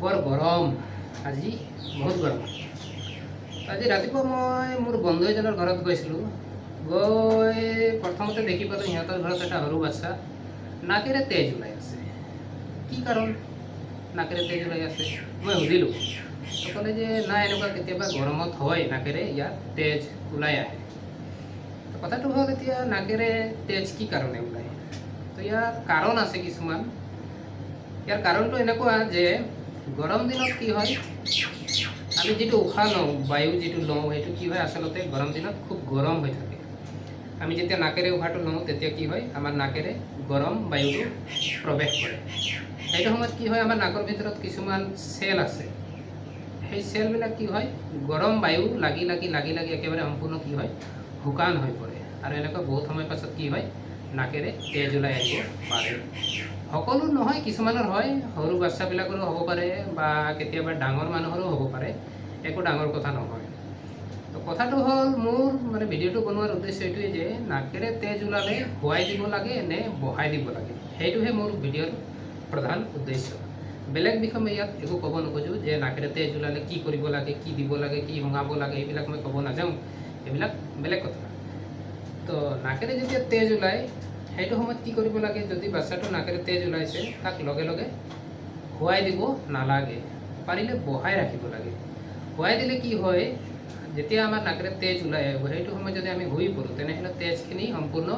বৰ গৰম আজি বহুত গৰম। আজি ৰাতিপুৱা মই মোৰ বন্ধু এজনৰ ঘৰত গৈছিলোঁ। গৈ প্ৰথমতে দেখি পালোঁ সিহঁতৰ ঘৰত এটা সৰু বাচ্চা নাকেৰে তেজ ওলাই আছে। কি কাৰণ নাকেৰে তেজ ওলাই আছে মই সুধিলোঁ। ক'লে যে নাই, এনেকুৱা কেতিয়াবা গৰমত হয় নাকেৰে ইয়াৰ তেজ ওলাই আহে। কথাটো হ'ল এতিয়া নাকেৰে তেজ কি কাৰণে ওলায়? তো ইয়াৰ কাৰণ আছে কিছুমান। ইয়াৰ কাৰণটো এনেকুৱা যে গৰম দিনত কি হয়, আমি যিটো উশাহ লওঁ, বায়ু যিটো লওঁ, সেইটো কি হয় আচলতে গৰম দিনত খুব গৰম হৈ থাকে। আমি যেতিয়া নাকেৰে উশাহটো লওঁ তেতিয়া কি হয়, আমাৰ নাকেৰে গৰম বায়ুটো প্ৰৱেশ কৰে। সেইটো সময়ত কি হয়, আমাৰ নাকৰ ভিতৰত কিছুমান চেল আছে। সেই চেলবিলাক কি হয়, গৰম বায়ু লাগি লাগি লাগি লাগি একেবাৰে সম্পূৰ্ণ কি হয়, শুকান হৈ পৰে। আৰু এনেকুৱা বহুত সময় পাছত কি হয়, নাকেৰে তেজ ওলাই আহিব পাৰে। সকলো নহয়, কিছুমানৰ হয়, সৰু বাচ্চাবিলাকৰো হ'ব পাৰে বা কেতিয়াবা ডাঙৰ মানুহৰো হ'ব পাৰে, একো ডাঙৰ কথা নহয়। তো কথাটো হ'ল, মোৰ মানে ভিডিঅ'টো বনোৱাৰ উদ্দেশ্য এইটোৱে যে নাকেৰে তেজ ওলালে শুৱাই দিব লাগে নে বহাই দিব লাগে, সেইটোহে মোৰ ভিডিঅ'ৰ প্ৰধান উদ্দেশ্য। বেলেগ বিষয়ে মই ইয়াত একো ক'ব নোখোজোঁ যে নাকেৰে তেজ ওলালে কি কৰিব লাগে, কি দিব লাগে, কি শুঙাব লাগে, এইবিলাক মই ক'ব নাযাওঁ, এইবিলাক বেলেগ কথা। তো নাকেৰে যেতিয়া তেজ ওলায় সেইটো সময়ত কি কৰিব লাগে, যদি বাচ্চাটো নাকেৰে তেজ ওলাইছে তাক লগে লগে শুৱাই দিব নালাগে, পাৰিলে বহাই ৰাখিব লাগে। শুৱাই দিলে কি হয়, যেতিয়া আমাৰ নাকেৰে তেজ ওলাই আহিব সেইটো সময়ত যদি আমি শুই পৰোঁ তেনেহ'লে তেজখিনি সম্পূৰ্ণ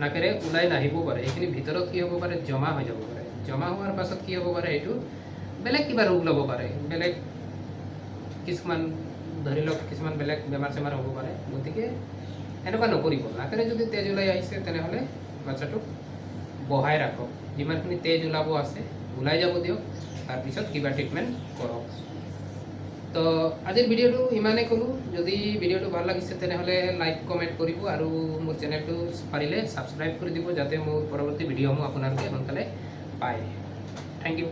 নাকেৰে ওলাই নাহিব পাৰে। এইখিনি ভিতৰত কি হ'ব পাৰে, জমা হৈ যাব পাৰে। জমা হোৱাৰ পাছত কি হ'ব পাৰে, সেইটো বেলেগ কিবা ৰোগ ল'ব পাৰে, বেলেগ কিছুমান ধৰি লওক কিছুমান বেলেগ বেমাৰ চেমাৰ হ'ব পাৰে। গতিকে এনেকুৱা নকৰিব। নাকেৰে যদি তেজ ওলাই আহিছে তেনেহ'লে বাচ্চাটোক বহাই ৰাখক, যিমানখিনি তেজ ওলাব আছে ওলাই যাব দিয়ক, তাৰপিছত কিবা ট্ৰিটমেণ্ট কৰক। তো আজিৰ ভিডিঅ'টো ইমানেই ক'লোঁ। যদি ভিডিঅ'টো ভাল লাগিছে তেনেহ'লে লাইক কমেণ্ট কৰিব আৰু মোৰ চেনেলটো পাৰিলে ছাবস্ক্ৰাইব কৰি দিব, যাতে মোৰ পৰৱৰ্তী ভিডিঅ'সমূহ আপোনালোকে সোনকালে পায়। Thank U.